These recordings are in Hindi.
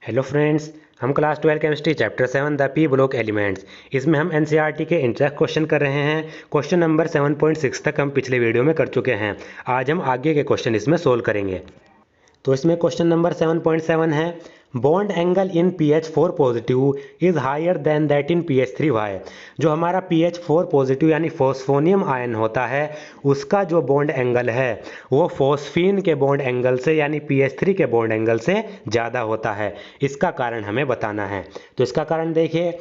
हेलो फ्रेंड्स, हम class 12 chemistry chapter 7 the P block elements इसमें हम एनसीईआरटी के इंटरेस्ट क्वेश्चन कर रहे हैं। क्वेश्चन नंबर 7.6 तक हम पिछले वीडियो में कर चुके हैं। आज हम आगे के क्वेश्चन इसमें सोल्व करेंगे। तो इसमें क्वेश्चन नंबर 7.7 है, bond angle in PH4 positive is higher than that in PH3 why. जो हमारा PH4 पॉजिटिव यानी फॉस्फोनियम आयन होता है उसका जो बॉन्ड एंगल है वो फॉस्फीन के बॉन्ड एंगल से यानी PH3 के बॉन्ड एंगल से ज़्यादा होता है। इसका कारण हमें बताना है। तो इसका कारण देखिए,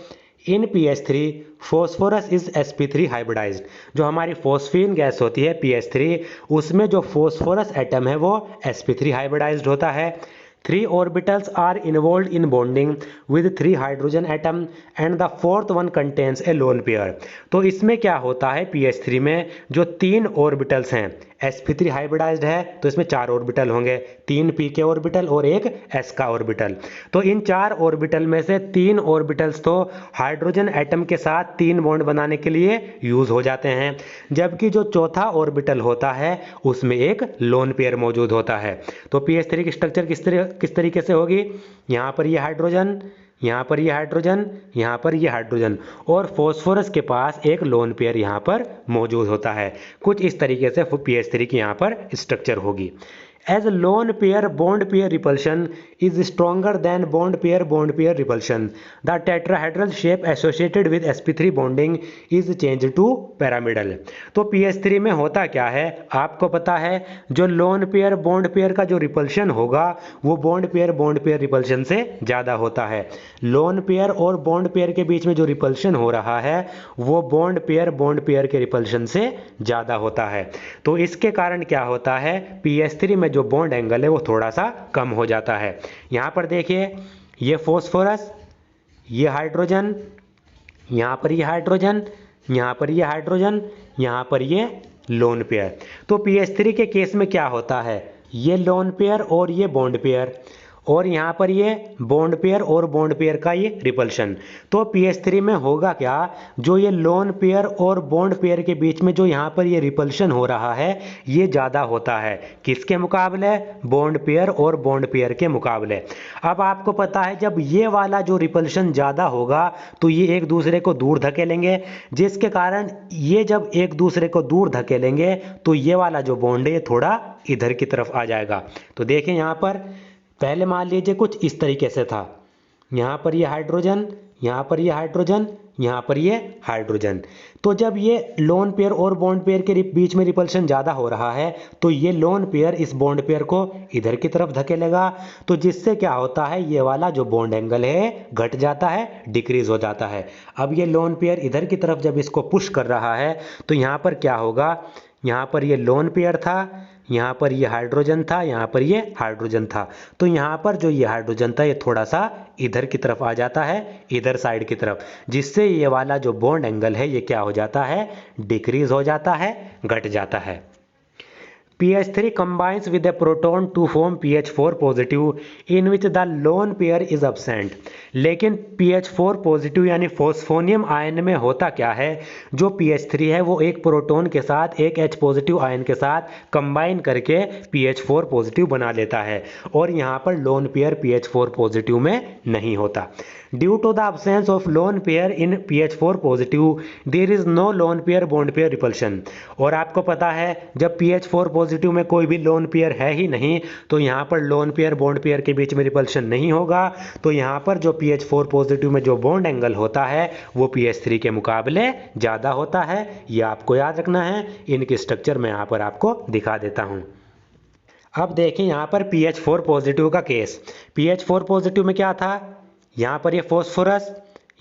इन PH3 phosphorus is sp3 hybridised. जो हमारी फॉस्फीन गैस होती है PH3 उसमें जो फॉस्फोरस एटम है वो sp3 हाइब्रिडाइज्ड होता है। 3 orbitals are involved in bonding with 3 hydrogen atom and the fourth one contains a lone pair। तो इसमें क्या होता है, PH3 में जो 3 orbitals हैं sp3 हाइब्रिडाइज्ड है तो इसमें 4 ऑर्बिटल होंगे, 3 p के ऑर्बिटल और एक s का ऑर्बिटल। तो इन 4 ऑर्बिटल में से 3 ऑर्बिटल्स तो हाइड्रोजन एटम के साथ 3 बॉन्ड बनाने के लिए यूज हो जाते हैं, जबकि जो चौथा ऑर्बिटल होता है उसमें एक लोन पेयर मौजूद होता है। तो PH3 की स्ट्रक्चर किस तरीके से होगी, यहाँ पर ये हाइड्रोजन, यहाँ पर ये हाइड्रोजन, यहाँ पर ये हाइड्रोजन और फॉस्फोरस के पास एक लोन पेयर यहाँ पर मौजूद होता है। कुछ इस तरीके से PH3 की यहाँ पर स्ट्रक्चर होगी। As a lone pair bond pair repulsion is stronger than bond pair repulsion, the tetrahedral shape associated with sp3 bonding is changed to pyramidal। तो PH3 में होता क्या है आपको पता है, जो लोन पेयर बॉन्ड पेयर का जो रिपल्शन होगा वो बॉन्ड पेयर रिपल्शन से ज़्यादा होता है। लोन पेयर और बॉन्ड पेयर के बीच में जो रिपल्शन हो रहा है वो बॉन्ड पेयर के रिपल्शन से ज़्यादा होता है। तो इसके कारण क्या होता है, PH3 में जो बॉन्ड एंगल है वो थोड़ा सा कम हो जाता है। यहाँ पर देखिए, ये फॉस्फोरस, ये हाइड्रोजन, यहाँ पर ये हाइड्रोजन, यहाँ पर ये हाइड्रोजन, यहाँ पर ये लोन पेयर। तो PH3 के केस में क्या होता है, ये लोन पेयर और ये बॉन्ड पेयर और यहाँ पर ये बॉन्ड पेयर और बॉन्ड पेयर का ये रिपल्शन। तो PH3 में होगा क्या, जो ये लोन पेयर और बॉन्ड पेयर के बीच में जो यहाँ पर ये रिपल्शन हो रहा है ये ज़्यादा होता है किसके मुकाबले, बॉन्ड पेयर और बॉन्ड पेयर के मुकाबले। अब आपको पता है जब ये वाला जो रिपल्शन ज़्यादा होगा तो ये एक दूसरे को दूर धकेलेंगे, जिसके कारण ये जब एक दूसरे को दूर धकेलेंगे तो ये वाला जो बॉन्ड है ये थोड़ा इधर की तरफ आ जाएगा। तो देखें यहाँ पर पहले मान लीजिए कुछ इस तरीके से था, यहाँ पर ये हाइड्रोजन, यहाँ पर ये हाइड्रोजन, यहाँ पर ये हाइड्रोजन। तो जब ये लोन पेयर और बॉन्ड पेयर के बीच में रिपल्शन ज़्यादा हो रहा है तो ये लोन पेयर इस बॉन्ड पेयर को इधर की तरफ धकेलेगा, तो जिससे क्या होता है ये वाला जो बॉन्ड एंगल है घट जाता है, डिक्रीज हो जाता है। अब ये लोन पेयर इधर की तरफ जब इसको पुश कर रहा है तो यहाँ पर क्या होगा, यहाँ पर ये लोन पेयर था, यहाँ पर ये हाइड्रोजन था, यहाँ पर ये हाइड्रोजन था। तो यहाँ पर जो ये हाइड्रोजन था ये थोड़ा सा इधर की तरफ आ जाता है, इधर साइड की तरफ, जिससे ये वाला जो बॉन्ड एंगल है ये क्या हो जाता है, डिक्रीज हो जाता है, घट जाता है। PH3 combines with a proton to form PH4 positive in which the lone pair is absent। लेकिन PH4 पॉजिटिव यानी फॉस्फोनियम आयन में होता क्या है, जो PH3 है वो एक प्रोटॉन के साथ एक H पॉजिटिव आयन के साथ कंबाइन करके PH4 पॉजिटिव बना लेता है और यहाँ पर लोन पेयर PH4 पॉजिटिव में नहीं होता। Due to the absence of lone pair in PH4 positive there is no lone pair bond pair repulsion। और आपको पता है जब PH4 पॉजिटिव में कोई भी लोन पेयर है ही नहीं तो यहाँ पर लोन पेयर बॉन्ड पेयर के बीच में रिपल्शन नहीं होगा। तो यहाँ पर जो PH4 पॉजिटिव में जो बॉन्ड एंगल होता है वो PH3 के मुकाबले ज़्यादा होता है। ये आपको याद रखना है। इनकी स्ट्रक्चर मैं यहाँ पर आपको दिखा देता हूँ। अब देखें यहाँ पर PH4 पॉजिटिव का केस, PH4 पॉजिटिव में क्या था, यहाँ पर ये फॉस्फोरस,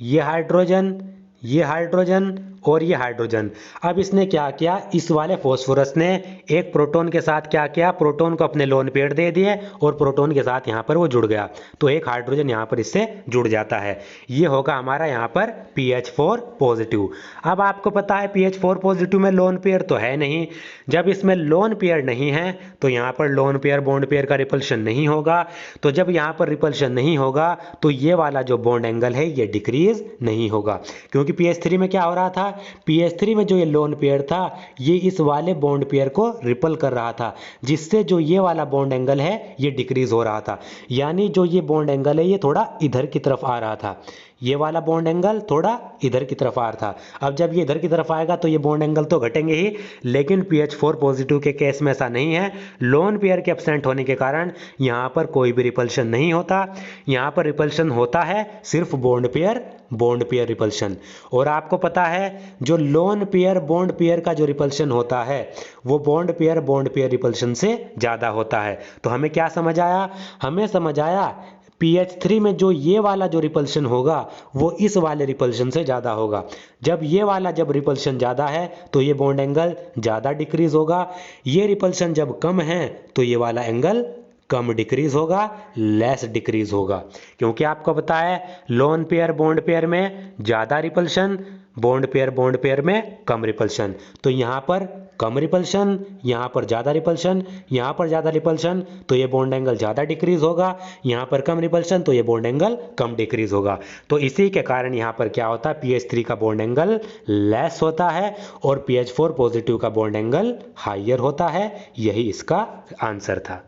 ये हाइड्रोजन, ये हाइड्रोजन और ये हाइड्रोजन। अब इसने क्या किया, इस वाले फॉस्फोरस ने एक प्रोटॉन के साथ क्या किया, प्रोटॉन को अपने लोन पेयर दे दिए और प्रोटॉन के साथ यहाँ पर वो जुड़ गया, तो एक हाइड्रोजन यहाँ पर इससे जुड़ जाता है। ये होगा हमारा यहाँ पर PH4 पॉजिटिव। अब आपको पता है PH4 पॉजिटिव में लोन पेयर तो है नहीं, जब इसमें लोन पेयर नहीं है तो यहाँ पर लोन पेयर बॉन्ड पेयर का रिपल्शन नहीं होगा। तो जब यहाँ पर रिपल्शन नहीं होगा तो ये वाला जो बॉन्ड एंगल है ये डिक्रीज नहीं होगा, क्योंकि PH3 में क्या हो रहा था, PH3 में जो ये लोन पेयर था ये इस वाले बॉन्ड पेयर को रिपल कर रहा था, जिससे जो ये वाला बॉन्ड एंगल है ये डिक्रीज हो रहा था। यानी जो ये बॉन्ड एंगल है ये थोड़ा इधर की तरफ आ रहा था, ये वाला बॉन्ड एंगल थोड़ा इधर की तरफ आ रहा था। अब जब ये इधर की तरफ आएगा तो ये बॉन्ड एंगल तो घटेंगे ही, लेकिन PH4 पॉजिटिव के केस में ऐसा नहीं है। लोन पेयर के एब्सेंट होने के कारण यहाँ पर कोई भी रिपल्शन नहीं होता, यहाँ पर रिपल्शन होता है सिर्फ बॉन्ड पेयर रिपल्शन। और आपको पता है जो लोन पेयर बॉन्ड पेयर का जो रिपल्शन होता है वो बॉन्ड पेयर रिपल्शन से ज़्यादा होता है। तो हमें क्या समझ आया? हमें समझ आया PH3 में जो ये वाला जो रिपल्शन होगा वो इस वाले रिपल्शन से ज़्यादा होगा। जब ये वाला जब रिपल्शन ज़्यादा है तो ये बॉन्ड एंगल ज़्यादा डिक्रीज होगा, ये रिपल्शन जब कम है तो ये वाला एंगल कम डिक्रीज होगा, लेस डिक्रीज होगा। क्योंकि आपको पता है लोन पेयर बॉन्ड पेयर में ज़्यादा रिपल्शन, बॉन्ड पेयर में कम रिपल्शन। तो यहाँ पर कम रिपल्शन, यहाँ पर ज़्यादा रिपल्शन, यहाँ पर ज़्यादा रिपल्शन तो ये बॉन्ड एंगल ज़्यादा डिक्रीज होगा, यहाँ पर कम रिपल्शन तो ये बॉन्ड एंगल कम डिक्रीज होगा। तो इसी के कारण यहाँ पर क्या होता है, PH3 का बॉन्ड एंगल लेस होता है और PH4 पॉजिटिव का बॉन्ड एंगल हाइयर होता है। यही इसका आंसर था।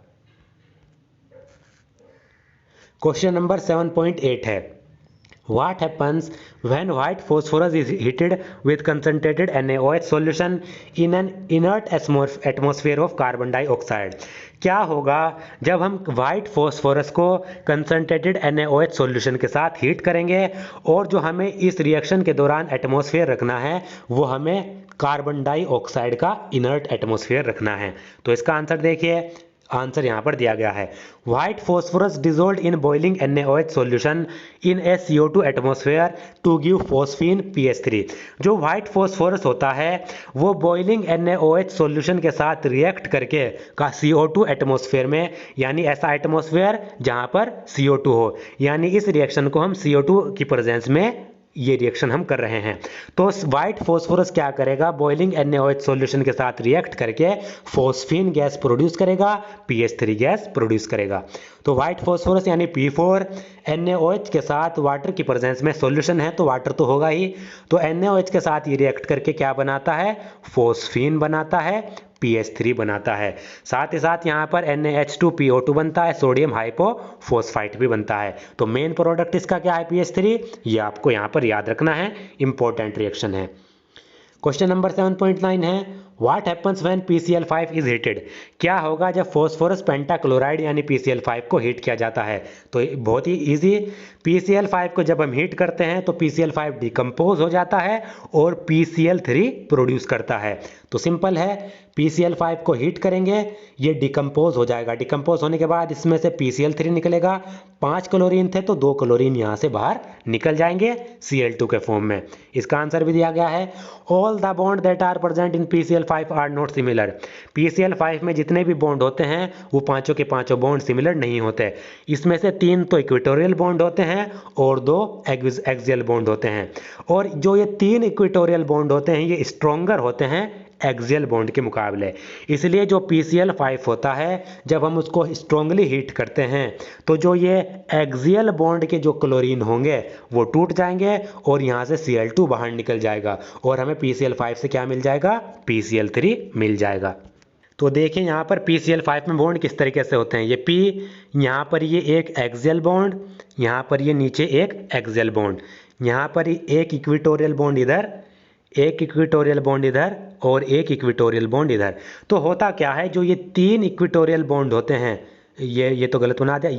क्वेश्चन नंबर 7.8 है, What happens when white phosphorus is heated with concentrated NaOH solution in an inert atmosphere of carbon dioxide? क्या होगा जब हम व्हाइट फॉस्फोरस को कंसनट्रेटेड NaOH सॉल्यूशन के साथ हीट करेंगे और जो हमें इस रिएक्शन के दौरान एटमॉस्फेयर रखना है वो हमें कार्बन डाइऑक्साइड का इनर्ट एटमॉस्फेयर रखना है। तो इसका आंसर देखिए, आंसर यहाँ पर दिया गया है, white phosphorus dissolved in boiling NaOH solution in a CO2 atmosphere to give phosphine PH3। जो व्हाइट फॉस्फोरस होता है वो बॉइलिंग NaOH सॉल्यूशन के साथ रिएक्ट करके का CO2 एटमॉस्फेयर में, यानी ऐसा एटमॉस्फेयर जहाँ पर CO2 हो, यानी इस रिएक्शन को हम CO2 की प्रेजेंस में ये रिएक्शन हम कर रहे हैं। तो व्हाइट फॉस्फोरस क्या करेगा, बॉइलिंग NaOH सॉल्यूशन के साथ रिएक्ट करके फॉस्फीन गैस प्रोड्यूस करेगा, PH3 गैस प्रोड्यूस करेगा। तो व्हाइट फॉस्फोरस यानी P4 NaOH के साथ वाटर की प्रेजेंस में, सॉल्यूशन है तो वाटर तो होगा ही, तो NaOH के साथ ये रिएक्ट करके क्या बनाता है, फॉस्फीन बनाता है, PH3 बनाता है। साथ ही साथ यहाँ पर NaH2PO2 बनता है, सोडियम हाइपोफॉस्फाइट भी बनता है। तो मेन प्रोडक्ट इसका क्या है, PH3। ये आपको यहाँ पर याद रखना है, इंपॉर्टेंट रिएक्शन है। क्वेश्चन नंबर 7.9 है, what happens when PCl5 is heated? क्या होगा जब फॉस्फोरस पेंटाक्लोराइड यानी PCl5 को हीट किया जाता है? तो बहुत ही इजी, PCl5 को जब हम हीट करते हैं तो PCl5 डिकम्पोज हो जाता है और PCl3 प्रोड्यूस करता है। तो सिंपल है, PCl5 को हीट करेंगे, ये डिकम्पोज हो जाएगा, डिकम्पोज होने के बाद इसमें से PCl3 निकलेगा। 5 क्लोरीन थे तो 2 क्लोरीन यहाँ से बाहर निकल जाएंगे Cl2 के फॉर्म में। इसका आंसर भी दिया गया है, all the bond that are present in PCl5 are not similar. PCl5 में जितने भी बॉन्ड होते हैं वो पांचों के पांचों बॉन्ड सिमिलर नहीं होते। इसमें से 3 तो इक्वेटोरियल बॉन्ड होते हैं और 2 एक्सियल बॉन्ड होते हैं। और जो ये 3 इक्वेटोरियल बॉन्ड होते हैं ये स्ट्रॉन्गर होते हैं एक्सियल बॉन्ड के मुकाबले। इसलिए जो PCl5 होता है जब हम उसको स्ट्रांगली हीट करते हैं तो जो ये एक्सियल बॉन्ड के जो क्लोरीन होंगे वो टूट जाएंगे और यहाँ से Cl2 बाहर निकल जाएगा और हमें PCl5 से क्या मिल जाएगा, PCl3 मिल जाएगा। तो देखिए यहाँ पर PCl5 में बॉन्ड किस तरीके से होते हैं, ये P, यहाँ पर ये एक एक्सियल बॉन्ड, यहाँ पर ये नीचे एक एक्सियल बॉन्ड, यहाँ पर एक इक्वेटोरियल बॉन्ड इधर, एक इक्वेटोरियल बॉन्ड इधर और एक इक्वेटोरियल बॉन्ड इधर। तो होता क्या है, जो ये 3 इक्वेटोरियल बॉन्ड होते हैं, ये तो गलत बना दिया,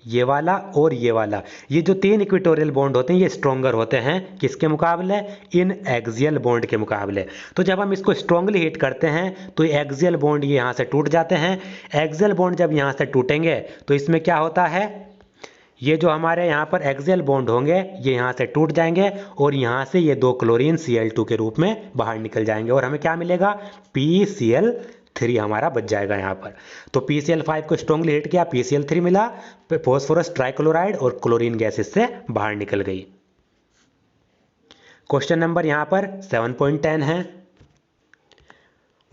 ये वाला और ये वाला, ये जो 3 इक्वेटोरियल बॉन्ड होते हैं ये स्ट्रॉन्गर होते हैं किसके मुकाबले, इन एक्सियल बॉन्ड के मुकाबले। तो जब हम इसको स्ट्रांगली हीट करते हैं तो ये एक्सियल बॉन्ड ये यहाँ से टूट जाते हैं। एक्सियल बॉन्ड जब यहाँ से टूटेंगे तो इसमें क्या होता है, ये जो हमारे यहाँ पर एक्सियल बॉन्ड होंगे ये यहाँ से टूट जाएंगे और यहाँ से ये 2 क्लोरीन Cl2 के रूप में बाहर निकल जाएंगे और हमें क्या मिलेगा, PCl3 हमारा बच जाएगा यहाँ पर। तो PCl5 को स्ट्रांगली हीट किया, PCl3 मिला, फॉस्फोरस ट्राइक्लोराइड और क्लोरीन गैस इससे बाहर निकल गई। क्वेश्चन नंबर यहाँ पर 7.10 है,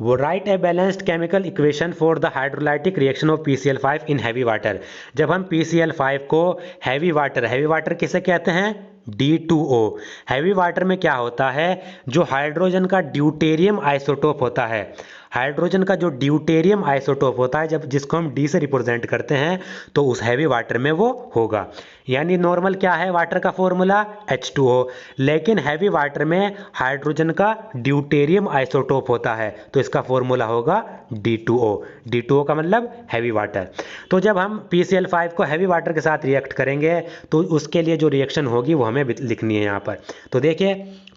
वो right a balanced chemical equation for the hydrolytic reaction of PCl5 in heavy water. जब हम PCl5 को हैवी वाटर किसे कहते हैं, D2O। हैवी वाटर में क्या होता है, जो हाइड्रोजन का ड्यूटेरियम आइसोटोप होता है, हाइड्रोजन का जो ड्यूटेरियम आइसोटोप होता है, जब जिसको हम D से रिप्रेजेंट करते हैं, तो उस हैवी वाटर में वो होगा। यानी नॉर्मल क्या है वाटर का फॉर्मूला H2O, लेकिन हैवी वाटर में हाइड्रोजन का ड्यूटेरियम आइसोटोप होता है, तो इसका फॉर्मूला होगा D2O। D2O का मतलब हैवी वाटर। तो जब हम PCl5 को हैवी वाटर के साथ रिएक्ट करेंगे तो उसके लिए जो रिएक्शन होगी वो हमें लिखनी है यहाँ पर। तो देखिए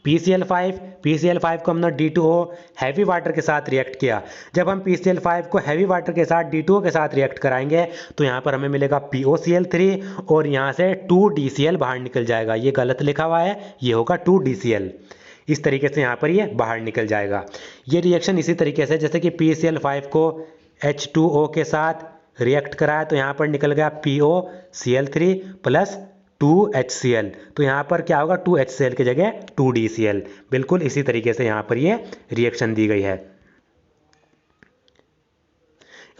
PCl5 को हमने D2O हैवी वाटर के साथ रिएक्ट किया। जब हम PCl5 को हैवी वाटर के साथ D2O के साथ रिएक्ट कराएंगे तो यहाँ पर हमें मिलेगा POCl3 और यहाँ से 2DCl बाहर निकल जाएगा। ये गलत लिखा हुआ है, ये होगा 2DCl। इस तरीके से यहाँ पर ये बाहर निकल जाएगा। ये रिएक्शन इसी तरीके से जैसे कि PCl5 को H2O के साथ रिएक्ट कराया तो यहाँ पर निकल गया POCl3 प्लस 2HCl, तो यहाँ पर क्या होगा 2HCl की जगह 2DCl। बिल्कुल इसी तरीके से यहाँ पर ये रिएक्शन दी गई है।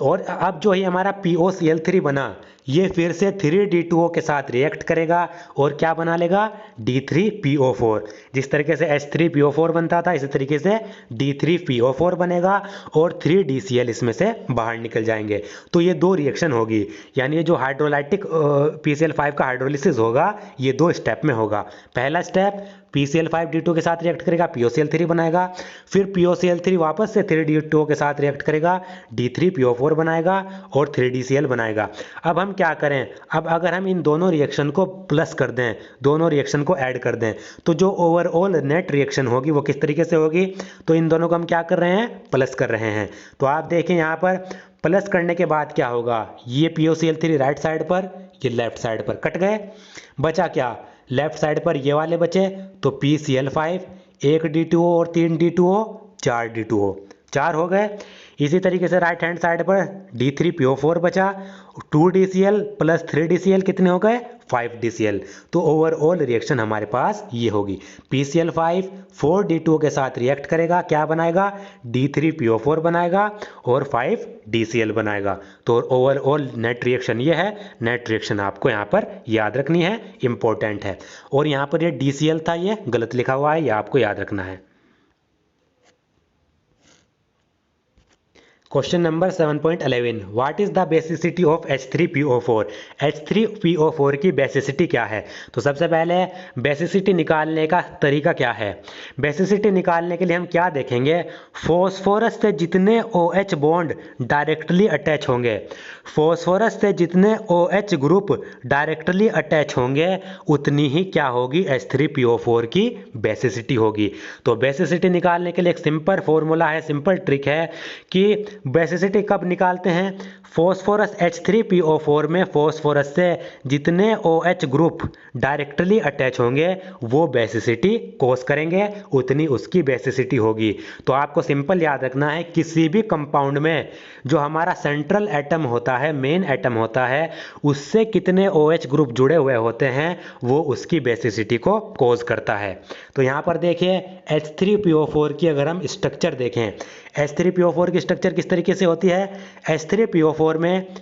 और अब जो ही हमारा POCl3 बना, ये फिर से 3D2O के साथ रिएक्ट करेगा और क्या बना लेगा D3PO4। जिस तरीके से H3PO4 बनता था इसी तरीके से D3PO4 बनेगा और 3DCl इसमें से बाहर निकल जाएंगे। तो ये दो रिएक्शन होगी, यानी ये जो हाइड्रोलाइटिक PCl5 का हाइड्रोलिसिस होगा ये दो स्टेप में होगा। पहला स्टेप PCl5 D2 के साथ रिएक्ट करेगा, POCl3 बनाएगा, फिर POCl3 वापस से 3D2O के साथ रिएक्ट करेगा, D3PO4 बनाएगा और 3DCl बनाएगा। अब हम क्या करें, अब अगर हम इन दोनों रिएक्शन को प्लस कर दें, दोनों रिएक्शन को ऐड कर दें, तो जो ओवरऑल नेट रिएक्शन होगी वो किस तरीके से होगी, तो इन दोनों को हम क्या कर रहे हैं, प्लस कर रहे हैं। तो आप देखें यहाँ पर प्लस करने के बाद क्या होगा, ये POCl3 राइट साइड पर, ये लेफ्ट साइड पर कट गए, बचा क्या, लेफ्ट साइड पर ये वाले बचे, तो PCl5 1 D2O और 3 D2O 4 D2O 4 हो गए। इसी तरीके से राइट हैंड साइड पर D3PO4 बचा, 2DCl प्लस 3DCl कितने हो गए 5DCl। तो ओवरऑल रिएक्शन हमारे पास ये होगी, PCl5 4D2O के साथ रिएक्ट करेगा, क्या बनाएगा D3PO4 बनाएगा और 5DCl बनाएगा। तो ओवरऑल नेट रिएक्शन ये है। नेट रिएक्शन आपको यहाँ पर याद रखनी है, इंपॉर्टेंट है। और यहाँ पर ये DCl था, ये गलत लिखा हुआ है, ये आपको याद रखना है। Question number 7.11 what is the basicity of H3PO4। H3PO4 की बेसिसिटी क्या है। तो सबसे पहले बेसिसिटी निकालने का तरीका क्या है। बेसिसिटी निकालने के लिए हम क्या देखेंगे, फॉस्फोरस से जितने OH बॉन्ड डायरेक्टली अटैच होंगे, फॉस्फोरस से जितने OH ग्रुप डायरेक्टली अटैच होंगे उतनी ही क्या होगी H3PO4 की बेसिसिटी होगी। तो बेसिसिटी निकालने के लिए एक सिंपल फॉर्मूला है, सिंपल ट्रिक है कि बेसिसिटी कब निकालते हैं, फॉस्फोरस H3PO4 में फॉस्फोरस से जितने OH ग्रुप डायरेक्टली अटैच होंगे वो बेसिसिटी कोस करेंगे, उतनी उसकी बेसिसिटी होगी। तो आपको सिंपल याद रखना है, किसी भी कंपाउंड में जो हमारा सेंट्रल एटम होता है, मेन एटम होता है, उससे कितने OH ग्रुप जुड़े हुए होते हैं वो उसकी बेसिसिटी को कोस करता है। तो यहाँ पर देखिए H3PO4 की अगर हम स्ट्रक्चर देखें, H3PO4 की स्ट्रक्चर किस तरीके से होती है, H3PO4 में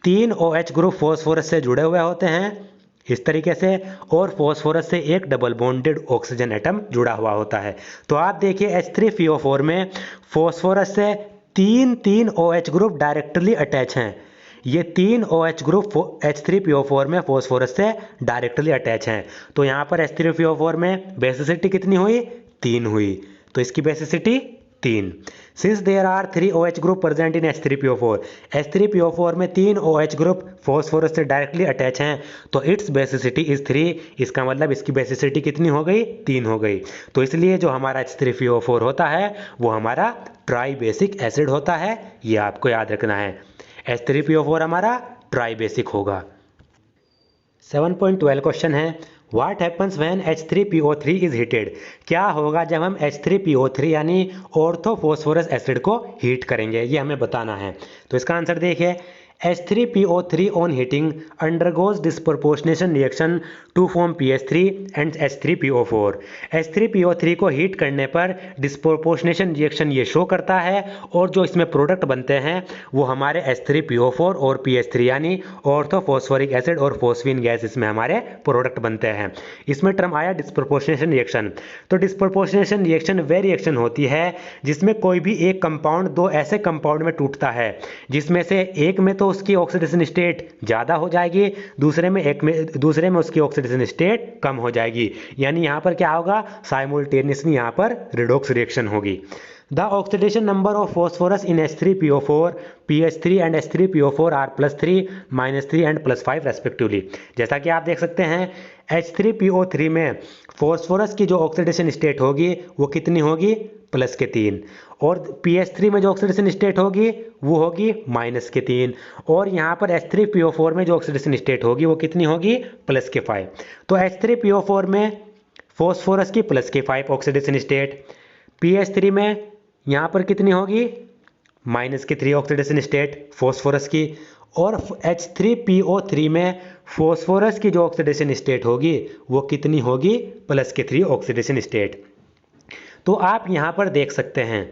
3 OH ग्रुप फॉस्फोरस से जुड़े हुए होते हैं इस तरीके से, और फॉस्फोरस से एक डबल बॉन्डेड ऑक्सीजन एटम जुड़ा हुआ होता है। तो आप देखिए H3PO4 में फॉस्फोरस से तीन OH ग्रुप डायरेक्टली अटैच हैं। ये 3 OH ग्रुप H3PO4 में फॉस्फोरस से डायरेक्टली अटैच हैं। तो यहाँ पर H3PO4 में बेसिसिटी कितनी हुई, 3 हुई, तो इसकी basicity 3। Since there are 3 OH group present in H3PO4 में 3 OH ग्रुप फॉस्फोरस से डायरेक्टली अटैच हैं, तो इट्स बेसिसिटी इज 3। इसका मतलब इसकी बेसिसिटी कितनी हो गई, 3 हो गई। तो इसलिए जो हमारा H3PO4 होता है वो हमारा ट्राई बेसिक एसिड होता है, ये आपको याद रखना है। H3PO4 हमारा ट्राई बेसिक होगा। 7.12 क्वेश्चन है, What happens when H3PO3 is heated। क्या होगा जब हम H3PO3 यानी ऑर्थोफॉस्फोरस एसिड को हीट करेंगे, ये हमें बताना है। तो इसका आंसर देखिए, H3PO3 on heating undergoes disproportionation reaction to form PH3 and H3PO4। H3PO3 को हीट करने पर डिस्प्रोपोर्शनेशन रिएक्शन ये शो करता है और जो इसमें प्रोडक्ट बनते हैं वो हमारे H3PO4 और PH3 यानी ऑर्थोफॉस्फोरिक एसिड और फॉस्फीन गैस इसमें हमारे प्रोडक्ट बनते हैं। इसमें टर्म आया डिस्प्रोपोर्शनेशन रिएक्शन। तो डिस्प्रोपोर्शनेशन रिएक्शन वह रिएक्शन होती है जिसमें कोई भी एक कंपाउंड दो ऐसे कंपाउंड में टूटता है जिसमें से एक में तो उसकी ऑक्सीडेशन स्टेट ज़्यादा हो जाएगी, दूसरे में उसकी ऑक्सीडेशन स्टेट कम हो जाएगी। यानी यहाँ पर क्या होगा, साइमल्टेनियसली यहाँ पर रिडॉक्स रिएक्शन होगी। The oxidation number of phosphorus in H3PO4, PH3 and H3PO4 are +3, -3 and +5 respectively। जैसा कि आप देख सकते हैं H3PO3 में फॉस्फोरस की जो ऑक्सीडेशन स्टेट होगी वो कितनी होगी, +3, और PH3 में जो ऑक्सीडेशन स्टेट होगी वो होगी -3, और यहाँ पर H3PO4 में जो ऑक्सीडेशन स्टेट होगी वो कितनी होगी, +5। तो H3PO4 में फॉस्फोरस की +5 ऑक्सीडेशन स्टेट, PH3 में यहाँ पर कितनी होगी, -3 ऑक्सीडेशन स्टेट फॉस्फोरस की, और H3PO3 में फॉस्फोरस की जो ऑक्सीडेशन स्टेट होगी वो कितनी होगी, +3 ऑक्सीडेशन स्टेट। तो आप यहाँ पर देख सकते हैं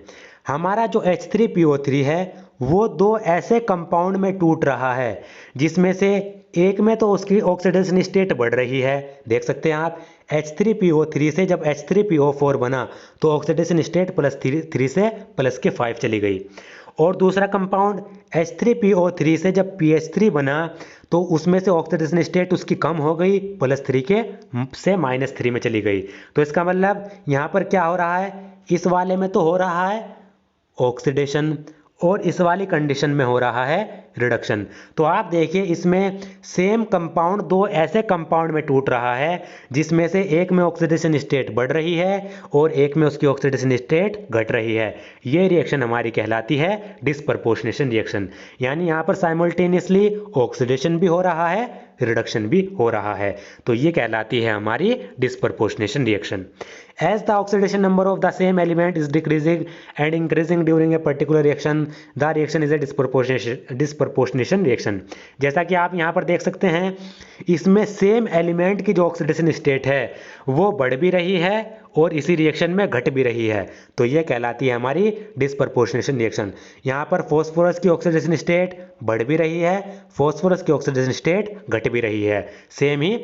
हमारा जो H3PO3 है वो दो ऐसे कंपाउंड में टूट रहा है जिसमें से एक में तो उसकी ऑक्सीडेशन स्टेट बढ़ रही है, देख सकते हैं आप, H3PO3 से जब H3PO4 बना तो ऑक्सीडेशन स्टेट +3 से +5 चली गई, और दूसरा कंपाउंड H3PO3 से जब PH3 बना तो उसमें से ऑक्सीडेशन स्टेट उसकी कम हो गई, +3 से -3 में चली गई। तो इसका मतलब यहाँ पर क्या हो रहा है, इस वाले में तो हो रहा है ऑक्सीडेशन और इस वाली कंडीशन में हो रहा है रिडक्शन। तो आप देखिए इसमें सेम कंपाउंड दो ऐसे कंपाउंड में टूट रहा है जिसमें से एक में ऑक्सीडेशन स्टेट बढ़ रही है और एक में उसकी ऑक्सीडेशन स्टेट घट रही है। ये रिएक्शन हमारी कहलाती है डिस्प्रपोर्शनेशन रिएक्शन। यानी यहाँ पर साइमल्टेनियसली ऑक्सीडेशन भी हो रहा है, रिडक्शन भी हो रहा है, तो ये कहलाती है हमारी disproportionation reaction. As the oxidation number of the same element is decreasing and increasing during a particular reaction, the reaction is a disproportionation reaction। जैसा कि आप यहाँ पर देख सकते हैं इसमें सेम एलिमेंट की जो ऑक्सीडेशन स्टेट है वो बढ़ भी रही है और इसी रिएक्शन में घट भी रही है, तो ये कहलाती है हमारी डिस्प्रपोर्शनेशन रिएक्शन। यहाँ पर फॉस्फोरस की ऑक्सीडेशन स्टेट बढ़ भी रही है, फॉस्फोरस की ऑक्सीडेशन स्टेट घट भी रही है, सेम ही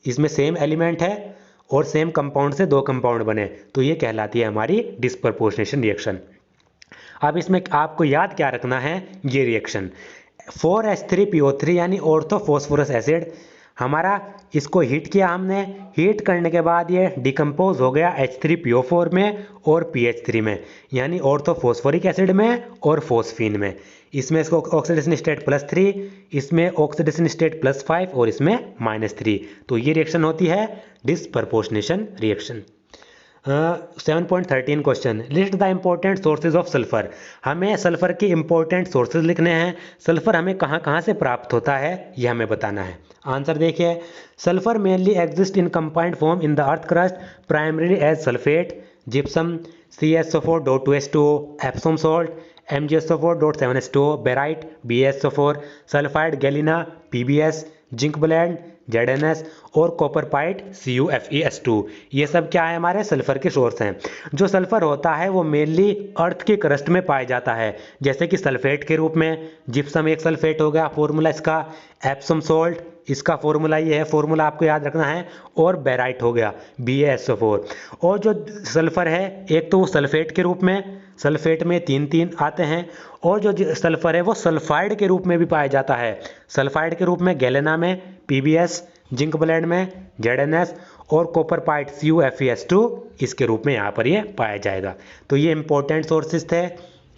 इसमें सेम एलिमेंट है और सेम कंपाउंड से दो कंपाउंड बने, तो ये कहलाती है हमारी डिस्प्रपोर्शनेशन रिएक्शन। अब इसमें आपको याद क्या रखना है, ये रिएक्शन 4H3PO3 यानी ऑर्थोफॉस्फोरस एसिड हमारा, इसको हीट किया हमने, हीट करने के बाद ये डिकम्पोज हो गया H3PO4 में और PH3 में, यानी ऑर्थोफॉस्फोरिक एसिड में और फॉस्फीन में। इसमें इसको ऑक्सीडेशन स्टेट +3, इसमें ऑक्सीडेशन स्टेट +5 और इसमें -3, तो ये रिएक्शन होती है disproportionation reaction. 7.13 question, list the important sources of sulphur. हमें सल्फर के इंपॉर्टेंट सोर्सेज लिखने हैं, सल्फर हमें कहाँ कहाँ से प्राप्त होता है ये हमें बताना है। आंसर देखिए, sulphur mainly exist in compound form in the earth crust primarily as sulphate, gypsum, CaSO4.2H2O, Epsom salt, MgSO4.7H2O, barite, BaSO4, sulphide galena, PbS, zinc blende, ZnS और कॉपर पाइट CuFeS2। ये सब क्या है, हमारे सल्फर के सोर्स हैं। जो सल्फर होता है वो मेनली अर्थ के क्रस्ट में पाया जाता है, जैसे कि सल्फेट के रूप में, जिप्सम एक सल्फेट हो गया, फॉर्मूला इसका, एप्सम सॉल्ट इसका फॉर्मूला ये है, फॉर्मूला आपको याद रखना है, और बेराइट हो गया BaSO4। और जो सल्फर है एक तो वो सल्फेट के रूप में, सल्फेट में 3 आते हैं, और जो सल्फर है वो सल्फाइड के रूप में भी पाया जाता है, सल्फाइड के रूप में गैलेना में, PbS, जिंक ब्लेंड में, ZnS और कॉपर पाइट CuFeS2 इसके रूप में यहाँ पर ये पाया जाएगा। तो ये इंपॉर्टेंट सोर्सेज थे,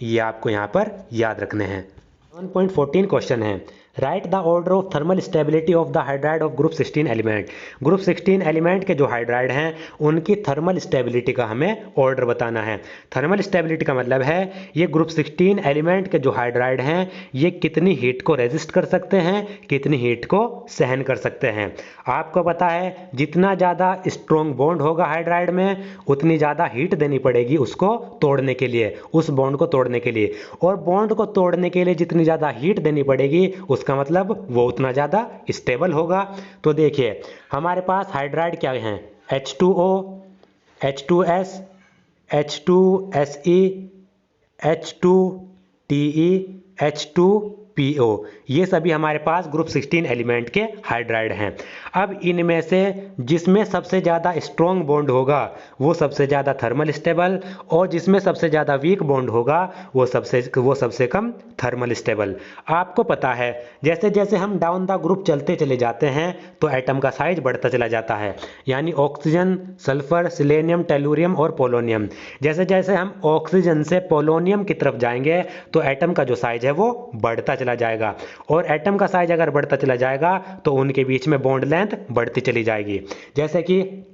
ये आपको यहाँ पर याद रखने हैं। 1.14 क्वेश्चन है, right the order of thermal stability of the hydride of group 16 element. Group 16 element के जो हाइड्राइड हैं उनकी थर्मल स्टेबिलिटी का हमें ऑर्डर बताना है। थर्मल स्टेबिलिटी का मतलब है ये ग्रुप 16 एलिमेंट के जो हाइड्राइड हैं ये कितनी हीट को रेजिस्ट कर सकते हैं, कितनी हीट को सहन कर सकते हैं। आपको पता है जितना ज़्यादा स्ट्रॉन्ग बॉन्ड होगा हाइड्राइड में उतनी ज़्यादा हीट देनी पड़ेगी उसको तोड़ने के लिए, उस बॉन्ड को तोड़ने के लिए, और बॉन्ड को तोड़ने के लिए जितनी ज़्यादा हीट देनी पड़ेगी उसका मतलब वो उतना ज़्यादा स्टेबल होगा। तो देखिए हमारे पास हाइड्राइड क्या हैं, H2O, H2S, H2Se, H2Te, H2PO, ये सभी हमारे पास ग्रुप 16 एलिमेंट के हाइड्राइड हैं। अब इनमें से जिसमें सबसे ज़्यादा स्ट्रॉन्ग बॉन्ड होगा वो सबसे ज़्यादा थर्मल स्टेबल, और जिसमें सबसे ज़्यादा वीक बॉन्ड होगा वो सबसे कम थर्मल स्टेबल। आपको पता है जैसे जैसे हम डाउन द ग्रुप चलते चले जाते हैं तो एटम का साइज बढ़ता चला जाता है, यानी ऑक्सीजन, सल्फर, सिलेनियम, टेलुरियम और पोलोनियम। जैसे जैसे हम ऑक्सीजन से पोलोनियम की तरफ जाएंगे तो एटम का जो साइज है वो बढ़ता चला जाएगा, और एटम का साइज अगर बढ़ता चला जाएगा तो उनके बीच में बॉन्ड लेंथ बढ़ती चली जाएगी। जैसे कि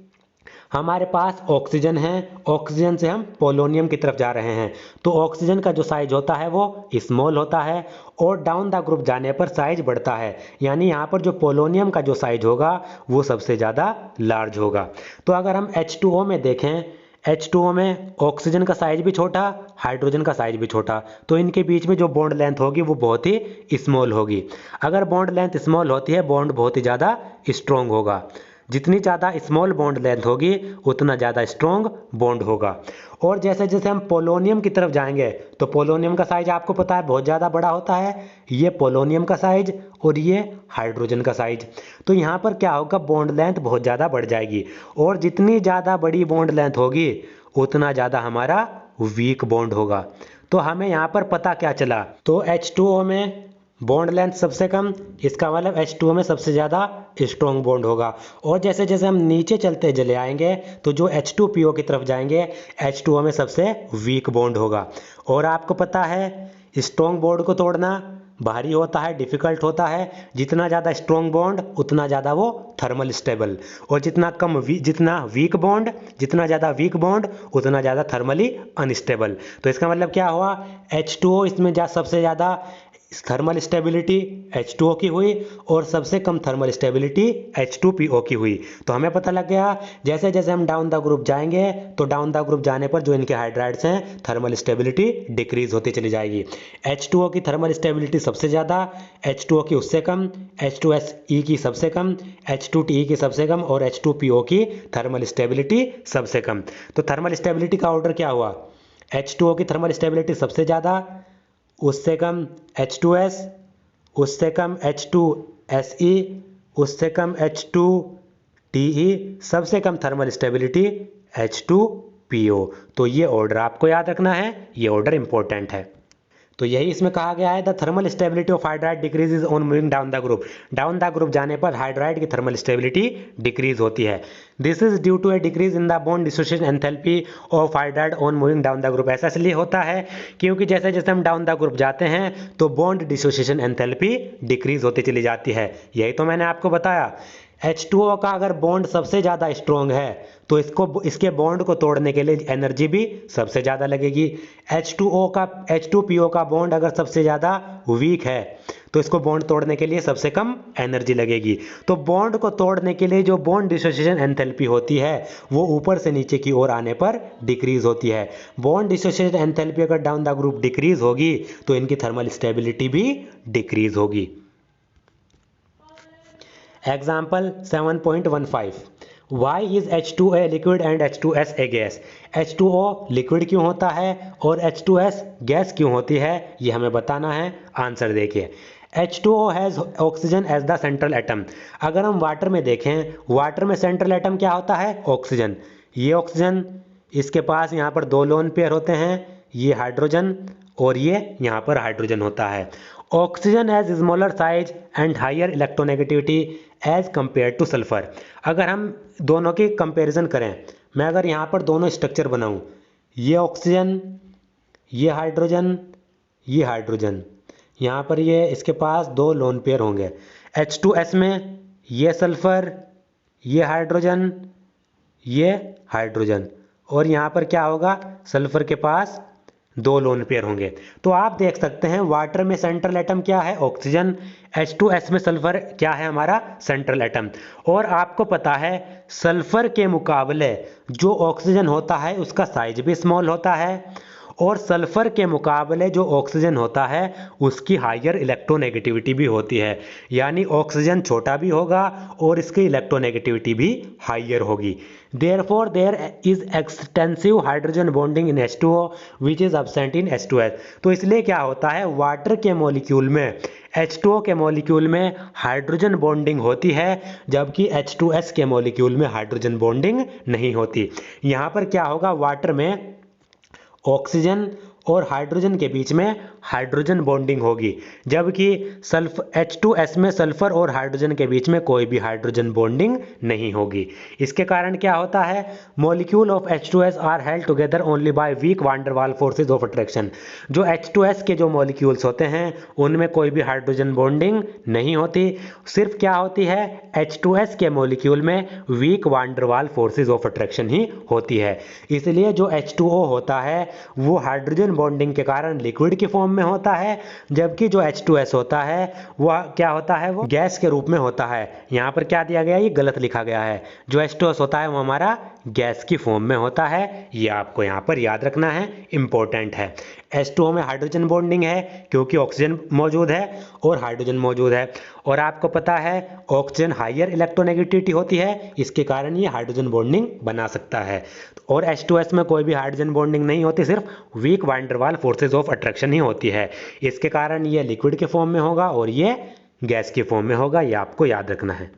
हमारे पास ऑक्सीजन है, ऑक्सीजन से हम पोलोनियम की तरफ जा रहे हैं तो ऑक्सीजन का जो साइज होता है वो स्मॉल होता है, और डाउन द ग्रुप जाने पर साइज बढ़ता है, यानी यहाँ पर जो पोलोनियम का जो साइज होगा वो सबसे ज़्यादा लार्ज होगा। तो अगर हम H2O में देखें, H2O में ऑक्सीजन का साइज भी छोटा, हाइड्रोजन का साइज भी छोटा, तो इनके बीच में जो बॉन्ड लेंथ होगी वो बहुत ही स्मॉल होगी। अगर बॉन्ड लेंथ स्मॉल होती है बॉन्ड बहुत ही ज़्यादा स्ट्रॉन्ग होगा। जितनी ज़्यादा स्मॉल बॉन्ड लेंथ होगी उतना ज़्यादा स्ट्रॉन्ग बॉन्ड होगा। और जैसे जैसे हम पोलोनियम की तरफ जाएंगे तो पोलोनियम का साइज आपको पता है बहुत ज़्यादा बड़ा होता है, ये पोलोनियम का साइज और ये हाइड्रोजन का साइज। तो यहाँ पर क्या होगा, बॉन्ड लेंथ बहुत ज़्यादा बढ़ जाएगी, और जितनी ज़्यादा बड़ी बॉन्ड लेंथ होगी उतना ज़्यादा हमारा वीक बॉन्ड होगा। तो हमें यहाँ पर पता क्या चला, तो H2O में बॉन्ड लेंथ सबसे कम, इसका मतलब H2O में सबसे ज़्यादा स्ट्रॉन्ग बॉन्ड होगा। और जैसे जैसे हम नीचे चलते चले आएंगे तो जो H2PO की तरफ जाएंगे H2O में सबसे वीक बॉन्ड होगा। और आपको पता है स्ट्रॉन्ग बॉन्ड को तोड़ना भारी होता है, डिफ़िकल्ट होता है। जितना ज़्यादा स्ट्रॉन्ग बॉन्ड उतना ज़्यादा वो थर्मल स्टेबल, और जितना ज़्यादा वीक बॉन्ड उतना ज़्यादा थर्मली अनस्टेबल। तो इसका मतलब क्या हुआ, H2O इसमें सबसे ज़्यादा थर्मल स्टेबिलिटी H2O की हुई और सबसे कम थर्मल स्टेबिलिटी H2PO की हुई। तो हमें पता लग गया जैसे जैसे हम डाउन द ग्रुप जाएंगे तो डाउन द ग्रुप जाने पर जो इनके हाइड्राइड्स हैं थर्मल स्टेबिलिटी डिक्रीज होती चली जाएगी। H2O की थर्मल स्टेबिलिटी सबसे ज़्यादा, H2O की उससे कम, H2SE की सबसे कम, H2Te की सबसे कम, और H2PO की थर्मल स्टेबिलिटी सबसे कम। तो थर्मल स्टेबिलिटी का ऑर्डर क्या हुआ, H2O की थर्मल स्टेबिलिटी सबसे ज़्यादा, उससे कम H2S, उससे कम H2Se, उससे कम H2Te, सबसे कम थर्मल स्टेबिलिटी H2PO। तो ये ऑर्डर आपको याद रखना है, ये ऑर्डर इंपॉर्टेंट है। तो यही इसमें कहा गया है the thermal stability of hydride decreases on moving down the group. Down the group जाने पर हाइड्राइड की थर्मल स्टेबिलिटी डिक्रीज होती है। This is due to a decrease in the bond dissociation enthalpy of hydride on moving down the group. ऐसा इसलिए होता है क्योंकि जैसे जैसे हम डाउन द ग्रुप जाते हैं तो बॉन्ड डिसोसिएशन एंथैल्पी डिक्रीज होती चली जाती है। यही तो मैंने आपको बताया। H2O का अगर बॉन्ड सबसे ज़्यादा स्ट्रॉन्ग है तो इसके बॉन्ड को तोड़ने के लिए एनर्जी भी सबसे ज़्यादा लगेगी। H2PO का बॉन्ड अगर सबसे ज़्यादा वीक है तो इसको बॉन्ड तोड़ने के लिए सबसे कम एनर्जी लगेगी। तो बॉन्ड को तोड़ने के लिए जो बॉन्ड डिसोसिएशन एंथैल्पी होती है वो ऊपर से नीचे की ओर आने पर डिक्रीज होती है। बॉन्ड डिसोसिएशन एंथैल्पी अगर डाउन द ग्रुप डिक्रीज होगी तो इनकी थर्मल स्टेबिलिटी भी डिक्रीज होगी। Example 7.15 Why is H2A liquid and H2S a gas? H2O liquid क्यों होता है और H2S गैस क्यों होती है, ये हमें बताना है। आंसर देखिए, H2O has oxygen as the central atom. अगर हम वाटर में देखें, वाटर में सेंट्रल एटम क्या होता है, ऑक्सीजन। ये ऑक्सीजन, इसके पास यहाँ पर 2 लोन पेयर होते हैं, ये हाइड्रोजन और ये यहाँ पर हाइड्रोजन होता है। Oxygen has smaller size and higher electronegativity as compare to sulphur. अगर हम दोनों की कंपैरिजन करें, मैं अगर यहाँ पर दोनों स्ट्रक्चर बनाऊँ, ये ऑक्सीजन, ये हाइड्रोजन, ये हाइड्रोजन, यहाँ पर ये इसके पास 2 लोन पेयर होंगे। H2S में ये सल्फर, ये हाइड्रोजन, ये हाइड्रोजन, और यहाँ पर क्या होगा, सल्फर के पास 2 लोन पेयर होंगे। तो आप देख सकते हैं वाटर में सेंट्रल एटम क्या है, ऑक्सीजन। H2S में सल्फर क्या है, हमारा सेंट्रल एटम। और आपको पता है सल्फर के मुकाबले जो ऑक्सीजन होता है उसका साइज भी स्मॉल होता है, और सल्फर के मुकाबले जो ऑक्सीजन होता है उसकी हायर इलेक्ट्रोनेगेटिविटी भी होती है। यानी ऑक्सीजन छोटा भी होगा और इसकी इलेक्ट्रोनेगेटिविटी भी हायर होगी। Therefore, there is extensive hydrogen bonding in H2O which is absent in H2S। तो इसलिए क्या होता है, वाटर के मॉलिक्यूल में H2O के मॉलिक्यूल में हाइड्रोजन बॉन्डिंग होती है, जबकि H2S के मॉलिक्यूल में हाइड्रोजन बॉन्डिंग नहीं होती। यहाँ पर क्या होगा, वाटर में ऑक्सीजन और हाइड्रोजन के बीच में हाइड्रोजन बॉन्डिंग होगी, जबकि H2S में सल्फर और हाइड्रोजन के बीच में कोई भी हाइड्रोजन बॉन्डिंग नहीं होगी। इसके कारण क्या होता है, molecule of H2S are held together only by weak van der Waals forces of attraction. जो H2S के जो मॉलिक्यूल्स होते हैं उनमें कोई भी हाइड्रोजन बॉन्डिंग नहीं होती, सिर्फ क्या होती है, H2S के मॉलिक्यूल में weak van der Waals forces of attraction ही होती है। इसलिए जो H2O होता है वो हाइड्रोजन बॉन्डिंग के कारण लिक्विड के फॉर्म में होता है, जबकि जो H2S होता है वह क्या होता है, वो गैस के रूप में होता है। यहाँ पर क्या दिया गया है, ये गलत लिखा गया है। जो H2S होता है वो हमारा गैस की फॉर्म में होता है, ये आपको यहाँ पर याद रखना है, इंपॉर्टेंट है। H2O में हाइड्रोजन बॉन्डिंग है क्योंकि ऑक्सीजन मौजूद है और हाइड्रोजन मौजूद है, और आपको पता है ऑक्सीजन हायर इलेक्ट्रोनेगेटिविटी होती है, इसके कारण ये हाइड्रोजन बॉन्डिंग बना सकता है। और H2S में कोई भी हाइड्रोजन बॉन्डिंग नहीं होती, सिर्फ weak van der Waals forces of attraction ही होती है। इसके कारण ये लिक्विड के फॉर्म में होगा और ये गैस के फॉर्म में होगा, ये आपको याद रखना है।